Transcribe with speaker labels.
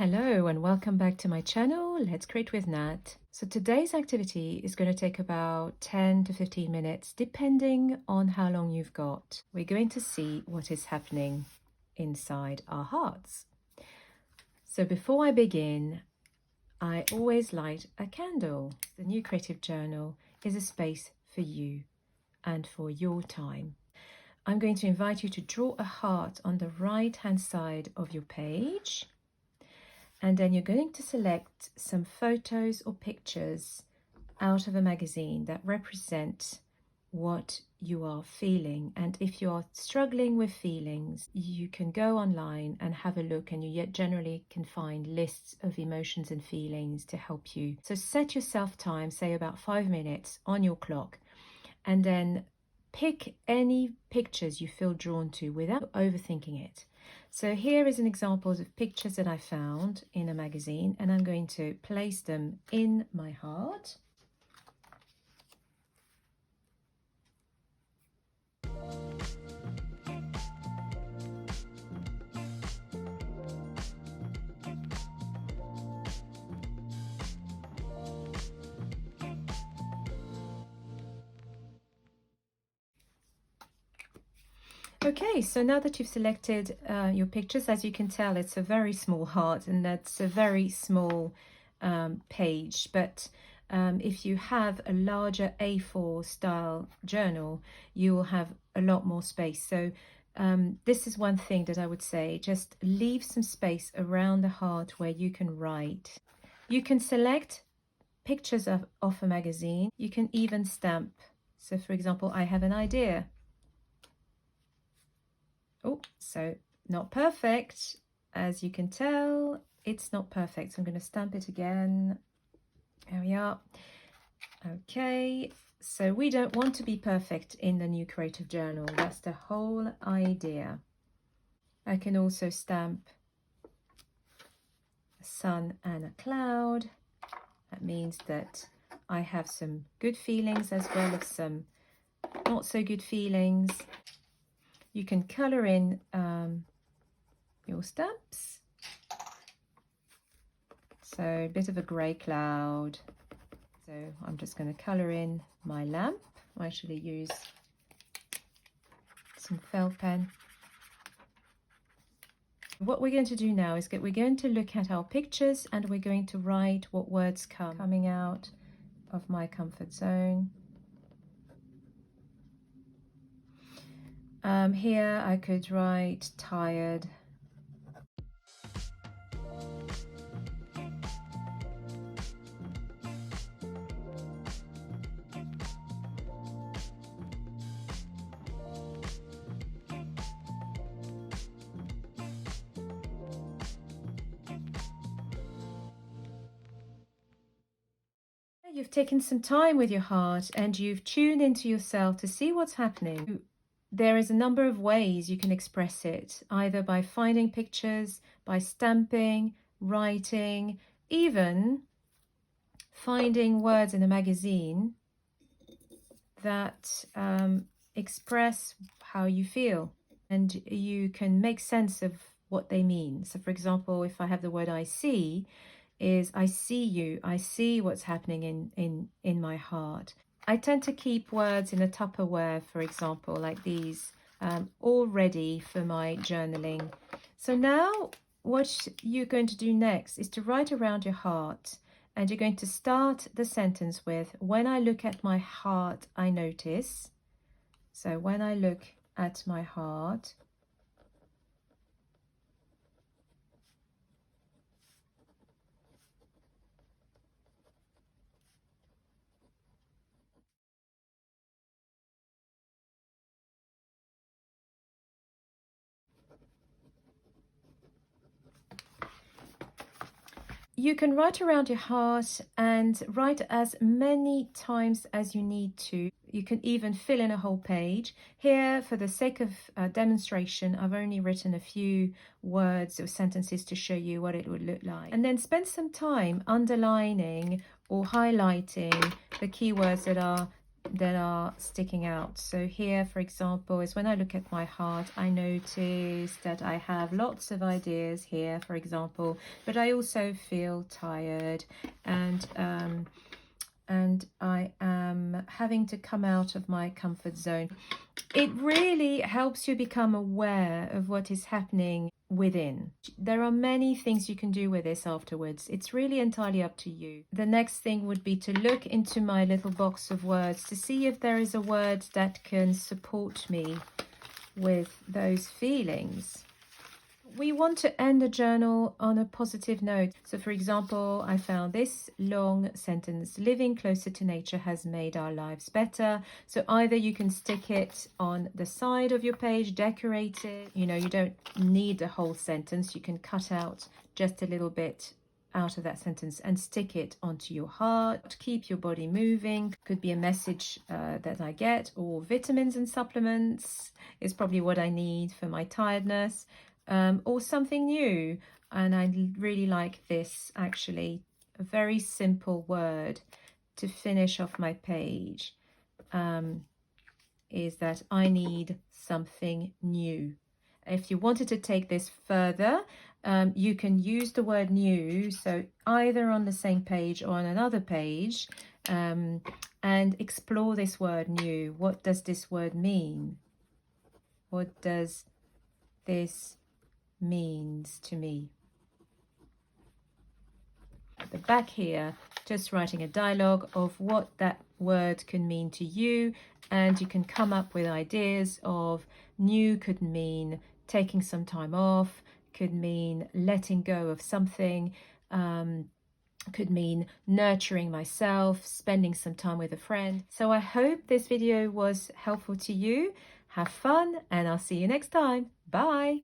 Speaker 1: Hello and welcome back to my channel, Let's Create with Nat. So today's activity is going to take about 10 to 15 minutes depending on how long you've got. We're going to see what is happening inside our hearts. So before I begin, I always light a candle. The New Creative Journal is a space for you and for your time. I'm going to invite you to draw a heart on the right hand side of your page. And then you're going to select some photos or pictures out of a magazine that represent what you are feeling. And if you're struggling with feelings, you can go online and have a look, and you generally can find lists of emotions and feelings to help you. So set yourself time, say about 5 minutes on your clock, and then pick any pictures you feel drawn to without overthinking it. So here is an example of pictures that I found in a magazine, and I'm going to place them in my heart. Okay, so now that you've selected your pictures, as you can tell, it's a very small heart, and that's a very small page. But if you have a larger A4 style journal, you will have a lot more space. So this is one thing that I would say, just leave some space around the heart where you can write. You can select pictures of a magazine. You can even stamp. So for example, I have an idea. Oh, so not perfect. As you can tell, it's not perfect. So I'm going to stamp it again. There we are. Okay, so we don't want to be perfect in the New Creative Journal. That's the whole idea. I can also stamp a sun and a cloud. That means that I have some good feelings as well as some not so good feelings. You can colour in your stamps. So a bit of a grey cloud. So I'm just going to colour in my lamp. I actually use some felt pen. What we're going to do now is we're going to look at our pictures, and we're going to write what words coming out of my comfort zone. Here I could write tired. You've taken some time with your heart and you've tuned into yourself to see what's happening. There is a number of ways you can express it, either by finding pictures, by stamping, writing, even finding words in a magazine that express how you feel, and you can make sense of what they mean. So for example, if I have the word I see, is I see you, I see what's happening in my heart. I tend to keep words in a Tupperware, for example, like these, all ready for my journaling. So now what you're going to do next is to write around your heart, and you're going to start the sentence with, when I look at my heart, I notice. So when I look at my heart, you can write around your heart and write as many times as you need to. You can even fill in a whole page. Here, for the sake of demonstration, I've only written a few words or sentences to show you what it would look like. And then spend some time underlining or highlighting the keywords that are that are sticking out. So here, for example, is when I look at my heart, I notice that I have lots of ideas here, for example, but I also feel tired, and I am having to come out of my comfort zone. It really helps you become aware of what is happening within. There are many things you can do with this afterwards. It's really entirely up to you. The next thing would be to look into my little box of words to see if there is a word that can support me with those feelings. We want to end the journal on a positive note. So for example, I found this long sentence: living closer to nature has made our lives better. So either you can stick it on the side of your page, decorate it. You know, you don't need the whole sentence. You can cut out just a little bit out of that sentence and stick it onto your heart. Keep your body moving could be a message that I get, or vitamins and supplements is probably what I need for my tiredness. Or something new. And I really like this, actually, a very simple word to finish off my page, is that I need something new. If you wanted to take this further, you can use the word new, so either on the same page or on another page, and explore this word new. What does this word mean? What does this means to me? At the back here, just writing a dialogue of what that word can mean to you, and you can come up with ideas of new could mean taking some time off, could mean letting go of something, could mean nurturing myself, spending some time with a friend. So I hope this video was helpful to you. Have fun, and I'll see you next time. Bye.